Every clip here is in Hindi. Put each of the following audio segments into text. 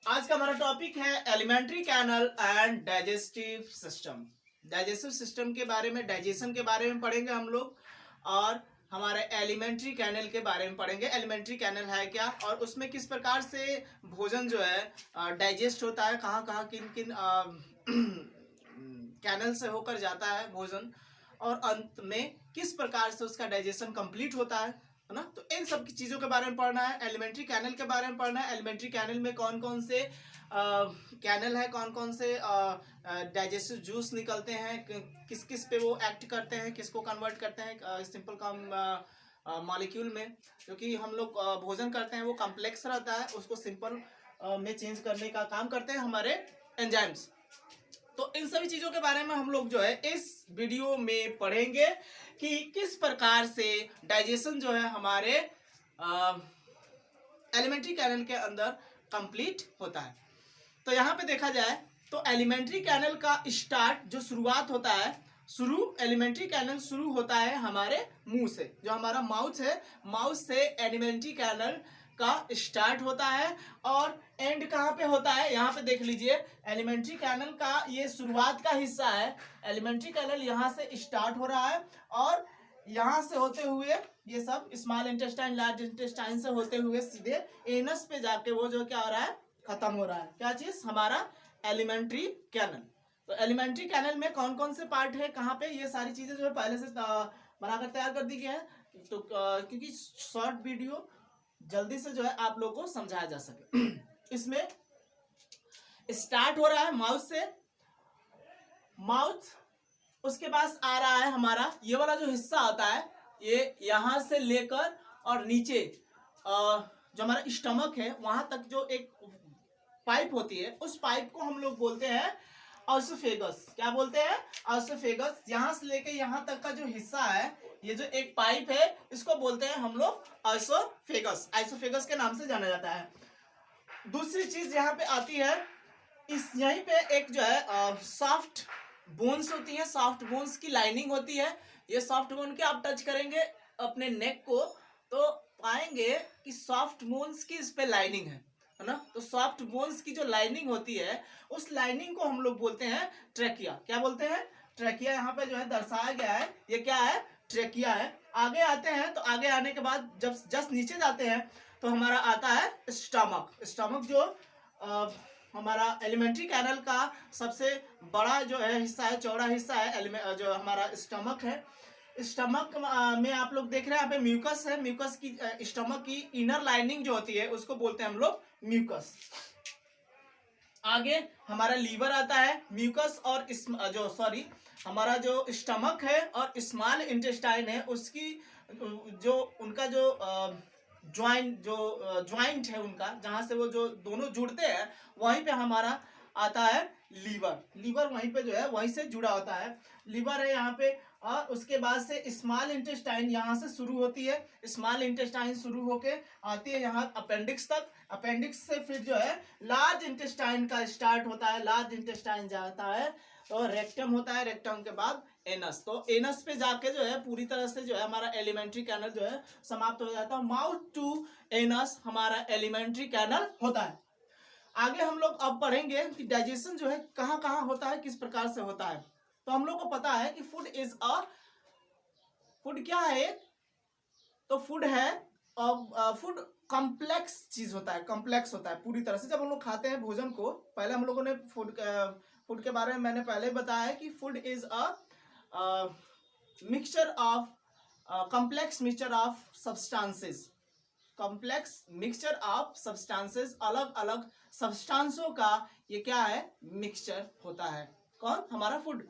आज का हमारा टॉपिक है elementary canal and digestive system. Digestive system के बारे में, डाइजेशन के बारे में पढ़ेंगे हम लोग, और हमारे एलिमेंट्री कैनल के बारे में पढ़ेंगे। एलिमेंट्री कैनल है क्या और उसमें किस प्रकार से भोजन जो है डाइजेस्ट होता है, कहाँ कहाँ किन किन कैनल से होकर जाता है भोजन, और अंत में किस प्रकार से उसका डाइजेशन कंप्लीट होता है ना। तो इन सब की चीज़ों के बारे में पढ़ना है। एलिमेंट्री कैनल के बारे में पढ़ना है। एलिमेंट्री कैनल में कौन कौन से कैनल है, कौन कौन से डाइजेस्टिव जूस निकलते हैं, किस किस पे वो एक्ट करते हैं, किसको कन्वर्ट करते हैं सिंपल कम मॉलिक्यूल में। क्योंकि हम लोग भोजन करते हैं वो कॉम्प्लेक्स रहता है, उसको सिंपल में चेंज करने का काम करते हैं हमारे एंजाइम्स। तो इन सभी चीज़ों के बारे में हम लोग जो है इस वीडियो में पढ़ेंगे कि किस प्रकार से डाइजेशन जो है हमारे एलिमेंट्री कैनल के अंदर कंप्लीट होता है। तो यहाँ पे देखा जाए तो एलिमेंट्री कैनल का स्टार्ट, जो शुरुआत होता है, एलिमेंट्री कैनल शुरू होता है हमारे मुंह से। जो हमारा माउथ है, माउथ से एलिमेंट्री कैनल का स्टार्ट होता है। और एंड कहाँ पे होता है, यहाँ पे देख लीजिए। एलिमेंट्री कैनल का ये शुरुआत का हिस्सा है। एलिमेंट्री कैनल यहाँ से स्टार्ट हो रहा है और यहाँ से होते हुए ये सब स्मॉल इंटेस्टाइन, लार्ज इंटेस्टाइन से होते हुए सीधे एनस पे जाके वो जो क्या हो रहा है, खत्म हो रहा है। क्या चीज, हमारा एलिमेंट्री कैनल। तो एलिमेंट्री कैनल में कौन कौन से पार्ट है, कहाँ पे, ये सारी चीजें जो है पहले से बनाकर तैयार कर दी गई है। तो क्योंकि शॉर्ट वीडियो जल्दी से जो है आप लोगों को समझाया जा सके। इसमें स्टार्ट हो रहा है माउथ से। माउथ, उसके पास आ रहा है हमारा ये वाला जो हिस्सा आता है, ये यहाँ से लेकर और नीचे जो हमारा स्टमक है वहां तक जो एक पाइप होती है, उस पाइप को हम लोग बोलते हैं ऑसोफेगस। क्या बोलते हैं, ऑसोफेगस। यहाँ से लेके यहाँ तक का जो हिस्सा है, ये जो एक पाइप है, इसको बोलते हैं हम लोग ऑसोफेगस। आइसोफेगस के नाम से जाना जाता है। दूसरी चीज यहाँ पे आती है, इस यहीं पे एक जो है सॉफ्ट बोन्स होती है, सॉफ्ट बोन्स की लाइनिंग होती है। ये सॉफ्ट बोन के आप टच करेंगे अपने नेक को तो पाएंगे कि सॉफ्ट बोन्स की इस पे लाइनिंग है ना। तो सॉफ्ट बोन्स की जो लाइनिंग होती है, उस लाइनिंग को हम लोग बोलते हैं ट्रेकिया। क्या बोलते हैं, ट्रेकिया। यहाँ पे जो है दर्शाया गया है, ये क्या है, ट्रेकिया है। आगे आते हैं तो आगे आने के बाद जब जस्ट नीचे जाते हैं तो हमारा आता है स्टमक। स्टमक जो हमारा एलिमेंट्री कैनल का सबसे बड़ा जो है हिस्सा है, चौड़ा हिस्सा है, जो हमारा स्टमक है। स्टमक में आप लोग देख रहे हैं यहाँ पे म्यूकस है। म्यूकस की स्टमक की इनर लाइनिंग जो होती है उसको बोलते हैं हम लोग म्यूकस। आगे हमारा लीवर आता है। म्यूकस और हमारा जो स्टमक है और स्मॉल इंटेस्टाइन है, उसकी जो उनका जो ज्वाइंट है उनका, जहां से वो जो दोनों जुड़ते हैं, वहीं पे हमारा आता है लीवर। लीवर वहीं पे जो है वहीं से जुड़ा होता है, लीवर है यहाँ पे। और उसके बाद से स्मॉल इंटेस्टाइन यहाँ से शुरू होती है। स्मॉल इंटेस्टाइन शुरू होके आती है यहाँ अपेंडिक्स तक। अपेंडिक्स से फिर जो है लार्ज इंटेस्टाइन का स्टार्ट होता है। लार्ज इंटेस्टाइन जाता है तो रेक्टम होता है, रेक्टम के बाद एनस। तो एनस पे जाके जो है पूरी तरह से जो है हमारा एलिमेंट्री कैनल जो है समाप्त हो जाता है। माउथ टू एनस हमारा एलिमेंट्री कैनल होता है। आगे हम लोग अब पढ़ेंगे कि डाइजेशन जो है कहाँ कहाँ होता है, किस प्रकार से होता है। तो हम लोग को पता है कि फूड क्या है, तो फूड है फूड कॉम्प्लेक्स चीज होता है, कॉम्प्लेक्स होता है पूरी तरह से। जब हम लोग खाते हैं भोजन को, पहले हम लोगों ने फूड के बारे में मैंने पहले बताया है कि food is a mixture of complex mixture of substances. Complex mixture of substances, अलग अलग सब्सटेंसों का ये क्या है, मिक्सचर होता है। कौन, हमारा फूड।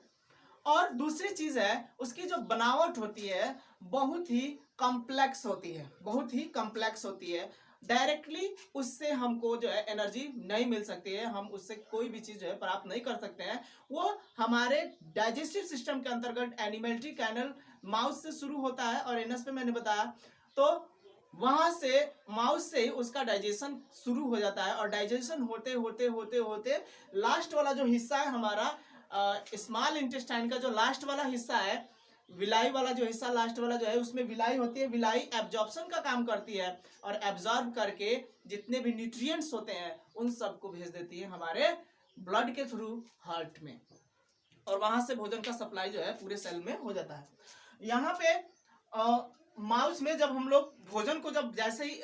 और दूसरी चीज है, उसकी जो बनावट होती है बहुत ही कॉम्प्लेक्स होती है, बहुत ही कॉम्प्लेक्स होती है। डायरेक्टली उससे हमको जो है एनर्जी नहीं मिल सकती है, हम उससे कोई भी चीज जो है प्राप्त नहीं कर सकते हैं। वो हमारे डाइजेस्टिव सिस्टम के अंतर्गत एलिमेंट्री कैनल माउथ से शुरू होता है और एनस पे मैंने बताया। तो वहां से माउथ से उसका डाइजेशन शुरू हो जाता है और डाइजेशन होते होते होते होते लास्ट वाला जो हिस्सा है हमारा स्मॉल इंटेस्टाइन का, जो लास्ट वाला हिस्सा है, विलाई वाला जो हिस्सा लास्ट वाला जो है उसमें विलाई होती है। विलाई एब्जॉर्प्शन का काम करती है और एब्जॉर्ब करके जितने भी न्यूट्रिएंट्स होते हैं उन सबको भेज देती है हमारे ब्लड के थ्रू हार्ट में, और वहां से भोजन का सप्लाई जो है पूरे सेल में हो जाता है। यहाँ पे माउस में जब हम लोग भोजन को जब जैसे ही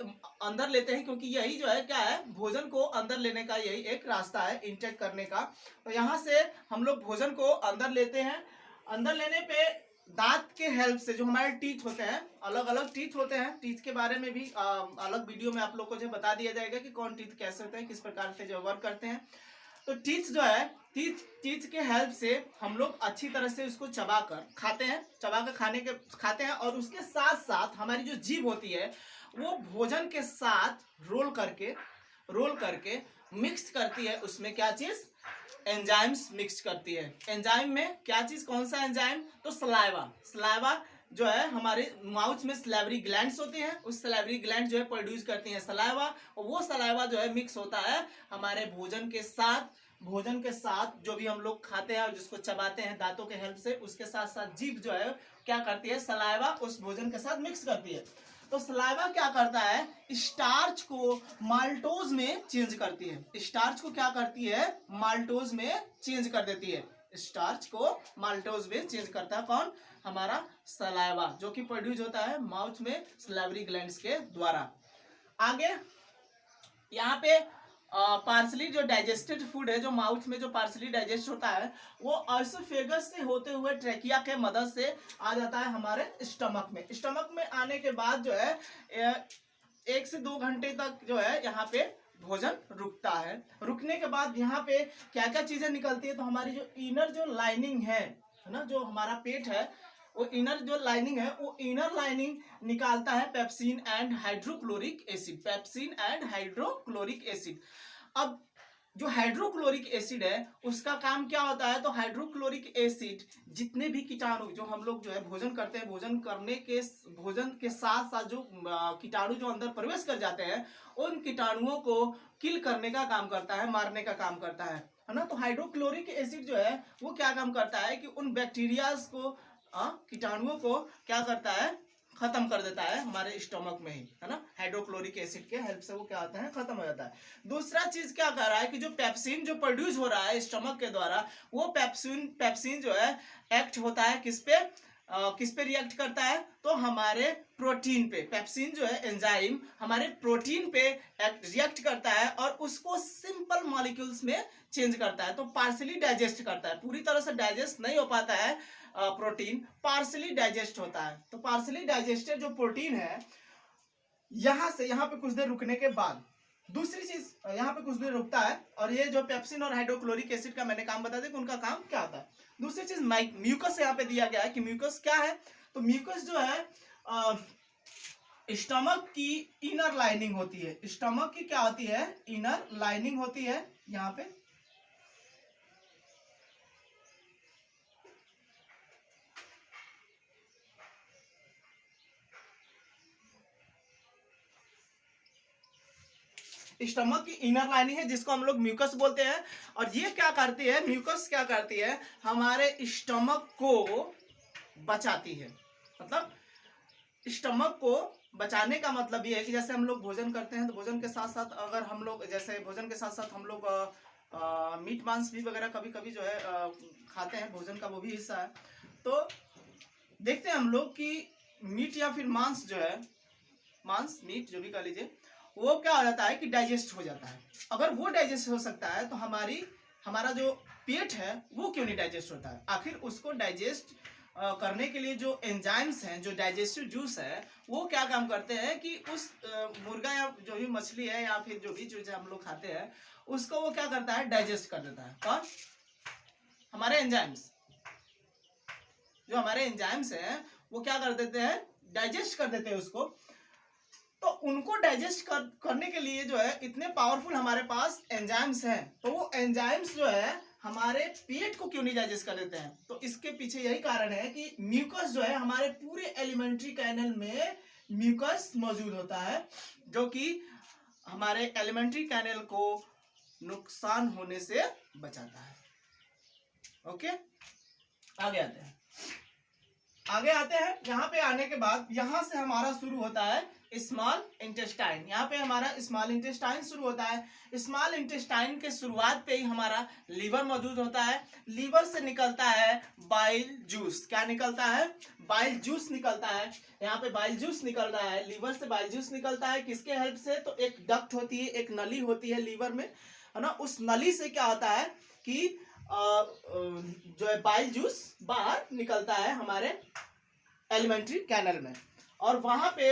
अंदर लेते हैं, क्योंकि यही जो है क्या है, भोजन को अंदर लेने का यही एक रास्ता है इंटेक करने का। तो यहाँ से हम लोग भोजन को अंदर लेते हैं। अंदर लेने पे दांत के हेल्प से, जो हमारे टीथ होते हैं, अलग अलग टीथ होते हैं, टीथ के बारे में भी अलग वीडियो में आप लोग को जो बता दिया जाएगा कि कौन टीथ कैसे होते हैं, किस प्रकार से जो वर्क करते हैं। तो टीथ जो है, टीथ के हेल्प से हम लोग अच्छी तरह से उसको चबा कर खाते हैं, चबा कर खाते हैं, और उसके साथ साथ हमारी जो जीभ होती है वो भोजन के साथ रोल करके मिक्स करती है। उसमें क्या चीज, एंजाइम्स मिक्स करती है। एंजाइम में क्या चीज, कौन सा एंजाइम, तो सलाइवा जो है हमारे माउथ में सलाइवरी ग्लैंड्स होती हैं, उस सलाइवरी ग्लैंड जो है प्रोड्यूस करती हैं सलाइवा, और वो सलाइवा जो है मिक्स होता है हमारे भोजन के साथ जो भी हम लोग खाते हैं और जिसको चबाते हैं दांतों के हेल्प से, उसके साथ साथ जीभ जो है क्या करती है, सलाइवा उस भोजन के साथ मिक्स करती है। तो सलाइवा क्या करता है, स्टार्च को माल्टोज में चेंज करती है। स्टार्च को क्या करती है, माल्टोज में चेंज कर देती है। स्टार्च को माल्टोज में चेंज करता है कौन, हमारा सलाइवा, जो कि प्रोड्यूस होता है माउथ में सलाइवरी ग्लैंड्स के द्वारा। आगे यहाँ पे पार्सली जो डाइजेस्टेड फूड है, जो माउथ में जो पार्सली डाइजेस्ट होता है, वो ऑसोफेगस से होते हुए ट्रेकिया के मदद से आ जाता है हमारे स्टमक में। स्टमक में आने के बाद जो है 1 से 2 घंटे तक जो है यहाँ पे भोजन रुकता है। रुकने के बाद यहाँ पे क्या क्या चीजें निकलती है, तो हमारी जो इनर जो लाइनिंग है ना, जो हमारा पेट है, वो इनर जो लाइनिंग है, वो इनर लाइनिंग निकालता है पेप्सिन एंड हाइड्रोक्लोरिक एसिड। अब जो हाइड्रोक्लोरिक एसिड है उसका काम क्या होता है, तो हाइड्रोक्लोरिक एसिड जितने भी कीटाणु जो हम लोग जो है भोजन करते हैं, भोजन के साथ साथ जो कीटाणु जो अंदर प्रवेश कर जाते हैं, उन कीटाणुओं को किल करने का काम करता है, मारने का काम करता है ना। तो हाइड्रोक्लोरिक एसिड जो है वो क्या काम करता है कि उन बैक्टीरियाज को, कीटाणुओं को क्या करता है, खत्म कर देता है हमारे स्टमक में ही, है ना। हाइड्रोक्लोरिक एसिड के हेल्प से वो क्या होता है, खत्म हो जाता है। दूसरा चीज क्या कर रहा है कि जो पेप्सिन जो प्रोड्यूस हो रहा है स्टमक के द्वारा, वो पेप्सिन जो है एक्ट होता है किस पे रिएक्ट करता है, तो हमारे प्रोटीन पे। पेप्सिन जो है एंजाइम हमारे प्रोटीन पे रिएक्ट करता है और उसको सिंपल मॉलिक्यूल्स में चेंज करता है। तो पार्सली डाइजेस्ट करता है, पूरी तरह से डाइजेस्ट नहीं हो पाता है प्रोटीन, पार्सली डाइजेस्ट होता है। तो पार्सली डाइजेस्टेड जो प्रोटीन है, यहाँ पे कुछ देर रुकने के बाद दूसरी चीज यहाँ पे कुछ देर रुकता है, और ये जो पेप्सिन और हाइड्रोक्लोरिक एसिड का मैंने काम बता दिया कि उनका काम क्या होता है। दूसरी चीज म्यूकस यहाँ पे दिया गया है कि म्यूकस क्या है, तो म्यूकस जो है स्टमक की इनर लाइनिंग होती है। स्टमक की क्या होती है, इनर लाइनिंग होती है। यहाँ पे स्टमक की इनर लाइनिंग है जिसको हम लोग म्यूकस बोलते हैं। और ये क्या करती है, म्यूकस क्या करती है, हमारे स्टमक को बचाती है। मतलब स्टमक को बचाने का मतलब ये है कि जैसे हम लोग भोजन करते हैं, तो भोजन के साथ साथ अगर हम लोग जैसे भोजन के साथ साथ हम लोग मीट मांस भी वगैरह कभी कभी जो है खाते हैं, भोजन का वो भी हिस्सा है। तो देखते हैं हम लोग कि मीट या फिर मांस जो है, मांस मीट जो भी कह लीजिए, वो क्या हो जाता है कि डाइजेस्ट हो जाता है। अगर वो डाइजेस्ट हो सकता है तो हमारा जो पेट है वो क्यों नहीं डाइजेस्ट होता है। आखिर उसको डाइजेस्ट करने के लिए जो एंजाइम्स हैं, जो डाइजेस्टिव जूस है, वो क्या काम करते हैं कि उस मुर्गा या जो भी मछली है या फिर जो भी चीज हम लोग खाते हैं, उसको वो क्या करता है, डाइजेस्ट कर देता है। कौन, हमारे एंजाइम्स। जो हमारे एंजाइम्स हैं वो क्या कर देते हैं, डाइजेस्ट कर देते हैं उसको। तो उनको डाइजेस्ट करने के लिए जो है इतने पावरफुल हमारे पास एंजाइम्स हैं, तो वो एंजाइम्स जो है हमारे पेट को क्यों नहीं डाइजेस्ट कर देते हैं। तो इसके पीछे यही कारण है कि म्यूकस जो है, हमारे पूरे एलिमेंट्री कैनल में म्यूकस मौजूद होता है, जो कि हमारे एलिमेंट्री कैनल को नुकसान होने से बचाता है। ओके, आगे आते हैं। आगे आते हैं। यहाँ पे आने के बाद यहाँ से हमारा शुरू होता है स्मॉल इंटेस्टाइन। यहाँ पे हमारा स्मॉल इंटेस्टाइन शुरू होता है। स्मॉल इंटेस्टाइन के शुरुआत पे ही हमारा लीवर मौजूद होता है। लीवर से निकलता है बाइल जूस। क्या निकलता है? बाइल जूस निकलता है। यहाँ पे बाइल जूस निकल रहा है, लीवर से बाइल जूस निकलता है। किसके हेल्प से? तो एक डक्ट होती है, एक नली होती है लीवर में, है ना। उस नली से क्या होता है कि जो है बाइल जूस बाहर निकलता है हमारे एलिमेंट्री कैनल में, और वहां पे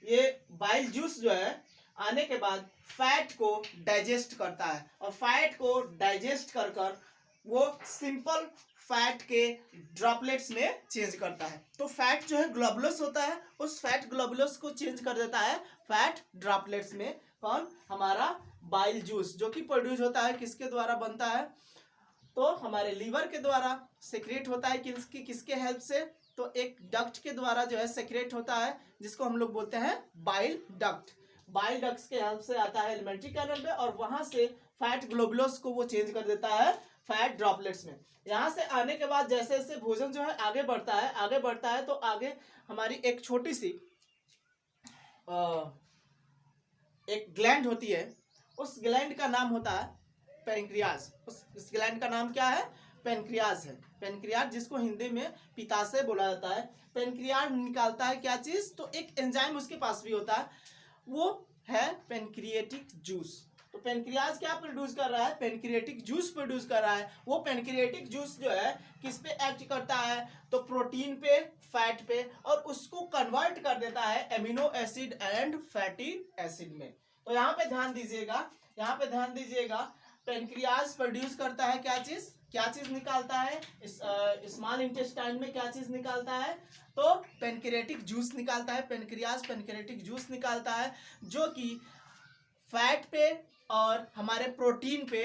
ये बाइल जूस जो है आने के बाद फैट को डाइजेस्ट करता है, और फैट को डाइजेस्ट कर कर वो सिंपल फैट के ड्रॉपलेट्स में चेंज करता है। तो फैट जो है ग्लोबुलस होता है, उस फैट ग्लोबुलस को चेंज कर देता है फैट ड्रॉपलेट्स में। कौन? हमारा बाइल जूस, जो कि प्रोड्यूस होता है किसके द्वारा बनता है? तो हमारे लीवर के द्वारा सेक्रेट होता है। किसके हेल्प से? तो एक डक्ट के द्वारा जो है सेक्रेट होता है, जिसको हम लोग बोलते हैं बाइल डक्ट। बाइल डक्ट्स के हेल्प से आता है एलिमेंट्री कैनल में, और वहां से फैट ग्लोबुलस को वो चेंज कर देता है फैट ड्रॉपलेट्स में। यहाँ से आने के बाद जैसे जैसे भोजन जो है आगे बढ़ता है तो आगे हमारी एक छोटी सी एक ग्लैंड होती है। उस ग्लैंड का नाम होता है पेनक्रियाज। उस ग्लैंड का नाम क्या है? पेनक्रियाज है। पेनक्रियाज, जिसको हिंदी में पित्ताशय बोला जाता है। पेनक्रियाज निकालता है क्या चीज? तो एक एंजाइम उसके पास भी होता है, वो है पेनक्रिएटिक जूस। तो पेनक्रियाज क्या प्रोड्यूस कर रहा है? पेनक्रिएटिक जूस प्रोड्यूस कर रहा है। वो पेनक्रिएटिक जूस जो है किस पे एक्ट करता है? तो प्रोटीन पे, फैट पे, और उसको कन्वर्ट कर देता है amino acid and fatty acid में। तो यहाँ पे ध्यान दीजिएगा, पेनक्रियाज प्रोड्यूस करता है क्या चीज निकालता है? स्मॉल इंटेस्टाइन में क्या चीज निकालता है? तो पेनक्रिएटिक जूस निकालता है। पेनक्रियाज पेनक्रिएटिक जूस निकालता है, जो कि फैट पे और हमारे प्रोटीन पे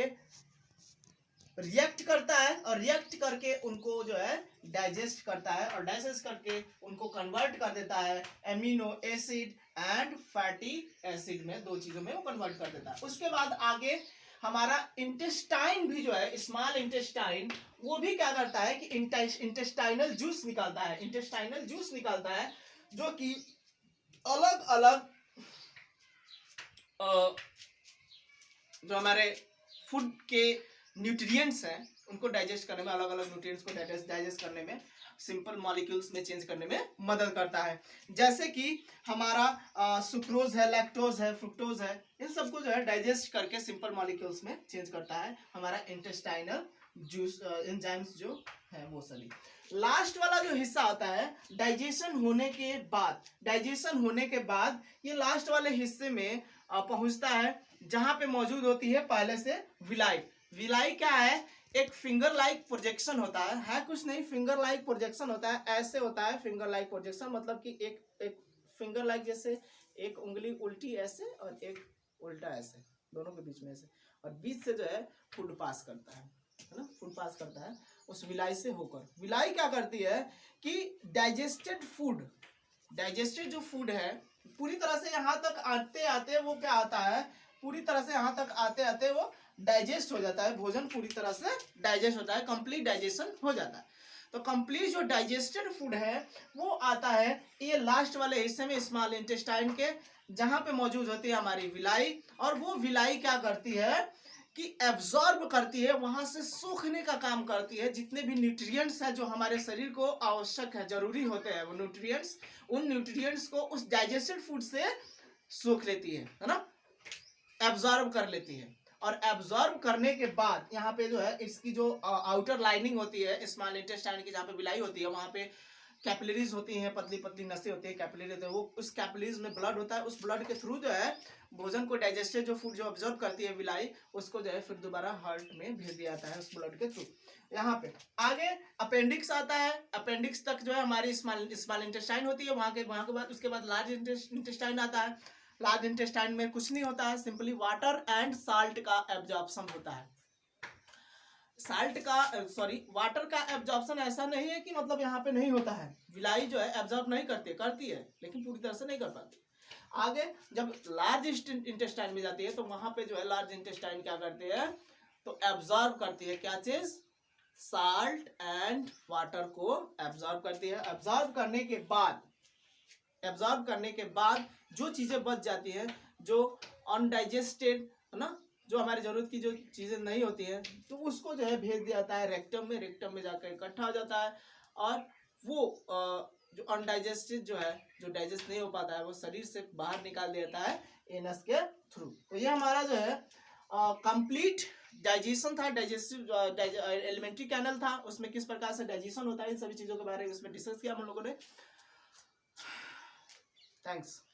रिएक्ट करता है, और रिएक्ट करके उनको जो है डाइजेस्ट करता है, और डाइजेस्ट करके उनको कन्वर्ट कर देता है amino acid and fatty acid में। दो चीजों में वो कन्वर्ट कर देता है। उसके बाद आगे हमारा इंटेस्टाइन भी जो है, स्मॉल इंटेस्टाइन, वो भी क्या करता है कि इंटेस्टाइनल जूस निकालता है। इंटेस्टाइनल जूस निकालता है, जो कि अलग अलग जो हमारे फूड के न्यूट्रिएंट्स हैं उनको डाइजेस्ट करने में, अलग अलग न्यूट्रिएंट्स को डाइजेस्ट करने में, सिंपल मॉलिक्यूल्स में चेंज करने में मदद करता है। जैसे कि हमारा सुक्रोज है, लैक्टोज है, फ्रुक्टोज है, इन सबको जो है डाइजेस्ट करके सिंपल मॉलिक्यूल्स में चेंज करता है हमारा इंटेस्टाइनल जूस एंजाइम्स जो है वो सभी। लास्ट वाला जो हिस्सा आता है डाइजेशन होने के बाद ये लास्ट वाले हिस्से में पहुंचता है, जहां पे मौजूद होती है पहले से विलाई। विलाई क्या है? एक फिंगर लाइक प्रोजेक्शन होता है कुछ नहीं, फिंगर लाइक प्रोजेक्शन होता है। ऐसे होता है फिंगर लाइक प्रोजेक्शन, मतलब कि एक फिंगर लाइक, जैसे एक उंगली उल्टी ऐसे और एक उल्टा ऐसे, दोनों के बीच में ऐसे, और बीच से जो है फूड पास करता है ना, फूड पास करता है उस विलाई से होकर। विलाई क्या करती है कि डाइजेस्टेड जो फूड है पूरी तरह से यहाँ तक आते आते वो क्या आता है, पूरी तरह से यहाँ तक आते आते वो डाइजेस्ट हो जाता है। भोजन पूरी तरह से डाइजेस्ट होता है, कंप्लीट डाइजेशन हो जाता है। तो कंप्लीट जो डाइजेस्टेड फूड है वो आता है ये लास्ट वाले हिस्से में, स्मॉल इंटेस्टाइन के, जहां पे मौजूद होती है हमारी विलाई। और वो विलाई क्या करती है कि एब्जॉर्ब करती है, वहां से सोखने का काम करती है। जितने भी न्यूट्रिएंट्स हैं जो हमारे शरीर को आवश्यक है, जरूरी होते हैं, वो न्यूट्रिएंट्स, उन न्यूट्रिएंट्स को उस डाइजेस्टेड फूड से सोख लेती है ना, एब्जॉर्ब कर लेती है। और एब्जॉर्ब करने के बाद यहाँ पे जो है इसकी जो आउटर लाइनिंग होती है स्मॉल इंटेस्टाइन की, जहाँ पे विलाई होती है, वहां पे कैपिलरीज होती हैं, पतली पतली नसें होती है, कैपिलरी होते हैं। वो उस कैपिलरीज में ब्लड होता है, उस ब्लड के थ्रू जो है भोजन को डाइजेस्टेड जो फूड जो ऑब्जर्व करती है विलाई, उसको जो है फिर दोबारा हार्ट में भेज दिया जाता है उस ब्लड के थ्रू। यहाँ पे आगे अपेंडिक्स आता है। अपेंडिक्स तक जो है हमारी स्मॉल इंटेस्टाइन होती है, वहां के बाद उसके बाद लार्ज इंटेस्टाइन आता है। लार्ज इंटेस्टाइन में कुछ नहीं होता है, सिंपली वाटर एंड साल्ट का एब्जॉर्प्शन होता है। वाटर का एब्जॉर्प्शन ऐसा नहीं है कि मतलब यहाँ पे नहीं होता है, विलाई जो है एब्जॉर्ब नहीं करती है, लेकिन पूरी तरह से नहीं कर पाती। आगे जब लार्ज इंटेस्टाइन में जाती है तो वहां पे जो है लार्ज इंटेस्टाइन क्या करती है, तो एब्जॉर्ब करती है क्या चीज, साल्ट एंड वाटर को एब्जॉर्ब करती है। एब्जॉर्ब करने के बाद जो चीजें बच जाती है, जो अनडाइजेस्टेड है ना, जो हमारी जरूरत की जो चीजें नहीं होती है, तो उसको जो है भेज दिया जाता है रेक्टम में। रेक्टम में जाकर इकट्ठा हो जाता है और वो जो अनडाइजेस्टेड जो है, जो डाइजेस्ट नहीं हो पाता है, वो शरीर से बाहर निकाल देता है एनस के थ्रू। तो ये हमारा जो है कंप्लीट डाइजेशन था, डाइजेस्टिव एलिमेंट्री कैनल था, उसमें किस प्रकार से डाइजेशन होता है, इन सभी चीजों के बारे में इसमें डिस्कस किया हम लोगों ने। थैंक्स।